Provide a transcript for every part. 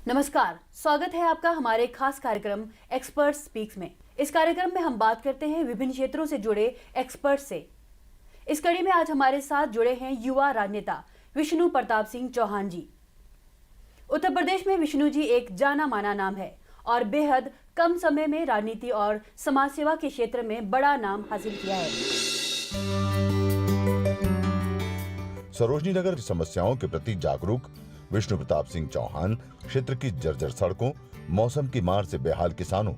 नमस्कार, स्वागत है आपका हमारे खास कार्यक्रम एक्सपर्ट स्पीक्स में। इस कार्यक्रम में हम बात करते हैं विभिन्न क्षेत्रों से जुड़े एक्सपर्ट से। इस कड़ी में आज हमारे साथ जुड़े हैं युवा राजनेता विष्णु प्रताप सिंह चौहान जी। उत्तर प्रदेश में विष्णु जी एक जाना माना नाम है और बेहद कम समय में राजनीति और समाज सेवा के क्षेत्र में बड़ा नाम हासिल किया है। सरोजनी नगर की समस्याओं के प्रति जागरूक विष्णु प्रताप सिंह चौहान क्षेत्र की जर्जर सड़कों, मौसम की मार से बेहाल किसानों,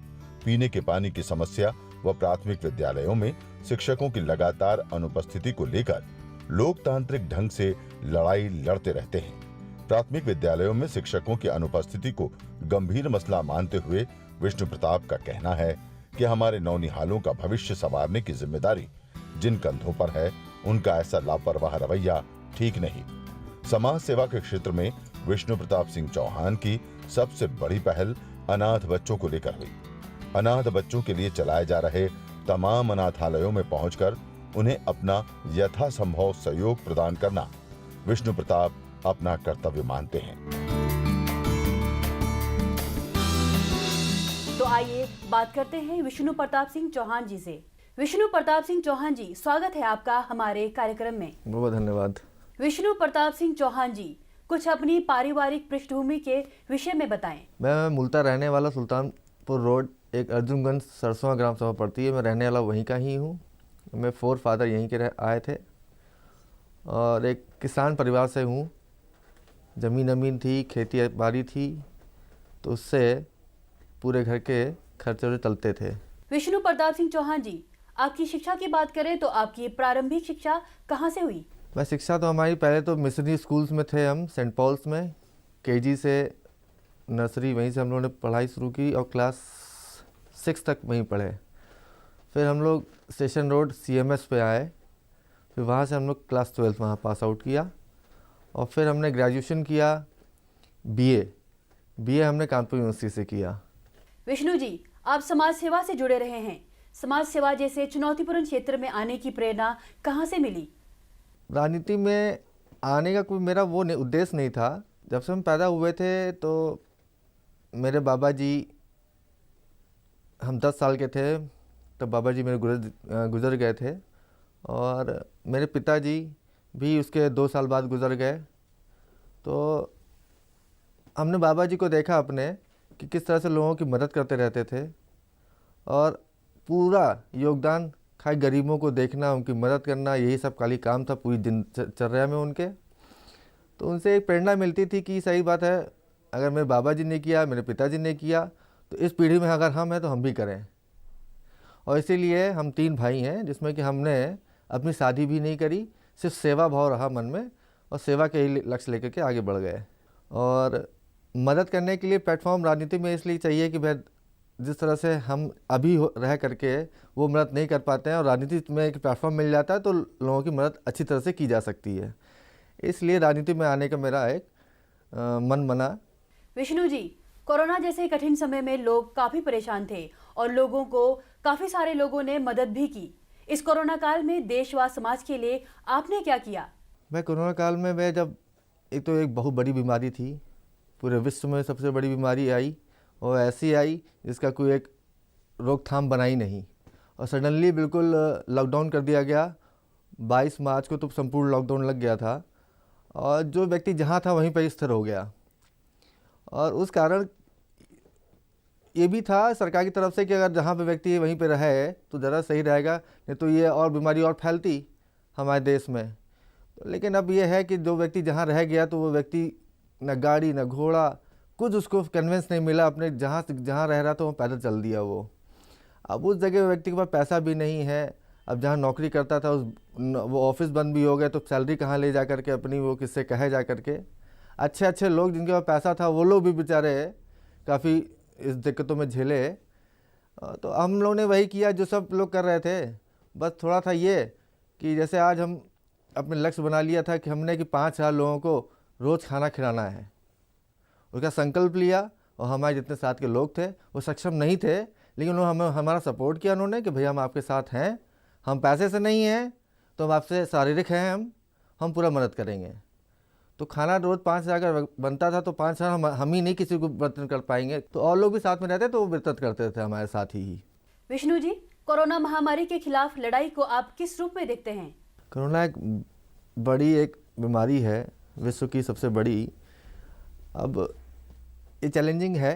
पीने के पानी की समस्या व प्राथमिक विद्यालयों में शिक्षकों की लगातार अनुपस्थिति को लेकर लोकतांत्रिक ढंग से लड़ाई लड़ते रहते हैं। प्राथमिक विद्यालयों में शिक्षकों की अनुपस्थिति को गंभीर मसला मानते हुए विष्णु प्रताप का कहना है कि हमारे नौनिहालों का भविष्य संवारने की जिम्मेदारी जिन कंधों पर है, उनका ऐसा लापरवाह रवैया ठीक नहीं। समाज सेवा के क्षेत्र में विष्णु प्रताप सिंह चौहान की सबसे बड़ी पहल अनाथ बच्चों को लेकर हुई। अनाथ बच्चों के लिए चलाए जा रहे तमाम अनाथालयों में पहुंचकर उन्हें अपना यथासंभव सहयोग प्रदान करना विष्णु प्रताप अपना कर्तव्य मानते हैं। तो आइए बात करते हैं विष्णु प्रताप सिंह चौहान जी से। विष्णु प्रताप सिंह चौहान जी, स्वागत है आपका हमारे कार्यक्रम में। बहुत धन्यवाद। विष्णु प्रताप सिंह चौहान जी, कुछ अपनी पारिवारिक पृष्ठभूमि के विषय में बताएं। मैं मूलतः रहने वाला सुल्तानपुर रोड एक अर्जुनगंज सरसों ग्राम सभा पड़ती है। मैं रहने वाला वहीं का ही हूँ। मैं फोर फादर यहीं के आए थे और एक किसान परिवार से हूँ। ज़मीन थी, खेती बाड़ी थी, तो उससे पूरे घर के खर्चे चलते थे। विष्णु प्रताप सिंह चौहान जी, आपकी शिक्षा की बात करें तो आपकी प्रारंभिक शिक्षा कहाँ से हुई? मैं शिक्षा तो हमारी पहले तो मिशनरी स्कूल्स में थे हम, सेंट पॉल्स में। केजी से नर्सरी वहीं से हम लोगों ने पढ़ाई शुरू की और क्लास 6 तक वहीं पढ़े। फिर हम लोग स्टेशन रोड CMS पे आए। फिर वहाँ से हम लोग क्लास 12 वहाँ पास आउट किया और फिर हमने ग्रेजुएशन किया। BA हमने कानपुर यूनिवर्सिटी से किया। विष्णु जी, आप समाज सेवा से जुड़े रहे हैं। समाज सेवा जैसे चुनौतीपूर्ण क्षेत्र में आने की प्रेरणा कहाँ से मिली? राजनीति में आने का कोई मेरा वो उद्देश्य नहीं था। जब से हम पैदा हुए थे तो मेरे बाबा जी, हम 10 साल के थे तब बाबा जी मेरे गुजर गए थे और मेरे पिताजी भी उसके 2 साल बाद गुजर गए। तो हमने बाबा जी को देखा अपने कि किस तरह से लोगों की मदद करते रहते थे और पूरा योगदान खाली गरीबों को देखना, उनकी मदद करना, यही सब खाली काम था पूरी दिनचर्या में उनके। तो उनसे एक प्रेरणा मिलती थी कि सही बात है, अगर मेरे बाबा जी ने किया, मेरे पिताजी ने किया, तो इस पीढ़ी में अगर हम हैं तो हम भी करें। और इसीलिए हम 3 भाई हैं जिसमें कि हमने अपनी शादी भी नहीं करी, सिर्फ सेवा भाव रहा मन में और सेवा के ही लक्ष्य लेकर के आगे बढ़ गए। और मदद करने के लिए प्लेटफॉर्म राजनीति में इसलिए चाहिए कि भाई जिस तरह से हम अभी रह करके वो मदद नहीं कर पाते हैं और राजनीति में एक प्लेटफॉर्म मिल जाता है तो लोगों की मदद अच्छी तरह से की जा सकती है। इसलिए राजनीति में आने का मेरा एक मन बना। विष्णु जी, कोरोना जैसे कठिन समय में लोग काफी परेशान थे और लोगों को काफी सारे लोगों ने मदद भी की। इस कोरोना काल में देश व समाज के लिए आपने क्या किया? मैं कोरोना काल में जब एक बहुत बड़ी बीमारी थी, पूरे विश्व में सबसे बड़ी बीमारी आई और ऐसी आई जिसका कोई एक रोकथाम बना ही नहीं और सडनली बिल्कुल लॉकडाउन कर दिया गया। 22 मार्च को तो संपूर्ण लॉकडाउन लग गया था और जो व्यक्ति जहाँ था वहीं पर स्थिर हो गया। और उस कारण ये भी था सरकार की तरफ से कि अगर जहाँ पे व्यक्ति वहीं पे रहे तो ज़रा सही रहेगा, नहीं तो ये और बीमारी और फैलती हमारे देश में। लेकिन अब ये है कि जो व्यक्ति जहाँ रह गया तो वो व्यक्ति न गाड़ी न घोड़ा कुछ उसको कन्वेंस नहीं मिला, अपने जहाँ रह रहा था वो पैदल चल दिया वो। अब उस जगह व्यक्ति के पास पैसा भी नहीं है। अब जहाँ नौकरी करता था वो ऑफिस बंद भी हो गया तो सैलरी कहाँ ले जा करके अपनी वो किससे कहे जा करके। अच्छे लोग जिनके पास पैसा था वो लोग भी बेचारे काफ़ी इस दिक्कतों में झेले। तो हम लोगों ने वही किया जो सब लोग कर रहे थे। बस थोड़ा था ये कि जैसे आज हम अपने लक्ष्य बना लिया था कि हमने कि 5,000 लोगों को रोज़ खाना खिलाना है, उसका संकल्प लिया। और हमारे जितने साथ के लोग थे वो सक्षम नहीं थे, लेकिन उन्होंने हमारा सपोर्ट किया उन्होंने कि भैया हम आपके साथ हैं, हम पैसे से नहीं हैं तो हम आपसे शारीरिक हैं, हम पूरा मदद करेंगे। तो तो खाना रोज़ 5,000 का बनता था, तो 5,000 हम ही नहीं किसी को वितरण कर पाएंगे, तो और लोग भी साथ में रहते तो वो वितरण करते थे हमारे साथ ही। विष्णु जी, कोरोना महामारी के खिलाफ लड़ाई को आप किस रूप में देखते हैं? कोरोना एक बड़ी एक बीमारी है, विश्व की सबसे बड़ी। अब ये चैलेंजिंग है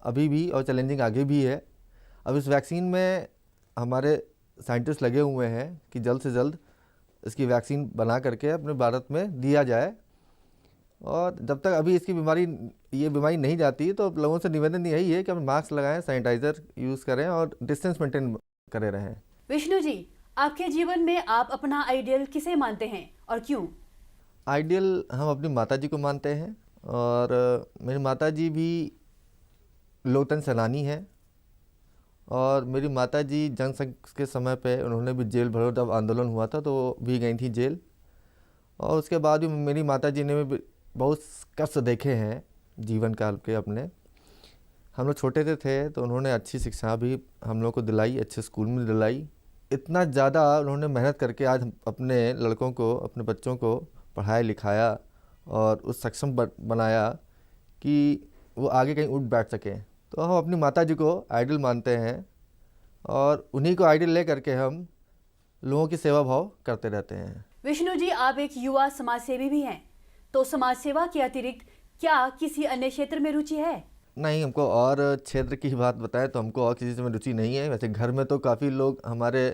अभी भी, और चैलेंजिंग आगे भी है। अब इस वैक्सीन में हमारे साइंटिस्ट लगे हुए हैं कि जल्द से जल्द इसकी वैक्सीन बना करके अपने भारत में दिया जाए, और जब तक अभी इसकी ये बीमारी नहीं जाती, तो लोगों से निवेदन यही है कि हम मास्क लगाएं, सैनिटाइज़र यूज़ करें और डिस्टेंस मेंटेन करे रहें। विष्णु जी, आपके जीवन में आप अपना आइडियल किसे मानते हैं और क्यों? आइडियल हम अपनी माताजी को मानते हैं, और मेरी माताजी भी लोकतंत्र सेनानी है, और मेरी माताजी जंग संघ के समय पे उन्होंने भी जेल भरो, जब आंदोलन हुआ था तो वो भी गई थी जेल। और उसके बाद भी मेरी माताजी ने भी बहुत कष्ट देखे हैं जीवन काल के अपने। हम लोग छोटे थे तो उन्होंने अच्छी शिक्षा भी हम लोग को दिलाई, अच्छे स्कूल में दिलाई। इतना ज़्यादा उन्होंने मेहनत करके आज हम अपने लड़कों को, अपने बच्चों को पढ़ाया लिखाया और उस सक्षम बनाया कि वो आगे कहीं उठ बैठ सकें। तो हम अपनी माताजी को आइडल मानते हैं, और उन्हीं को आइडल ले करके हम लोगों की सेवा भाव करते रहते हैं। विष्णु जी, आप एक युवा समाज सेवी भी हैं, तो समाज सेवा के अतिरिक्त क्या किसी अन्य क्षेत्र में रुचि है? नहीं, हमको और क्षेत्र की बात बताएं तो हमको और किसी में रुचि नहीं है। वैसे घर में तो काफ़ी लोग हमारे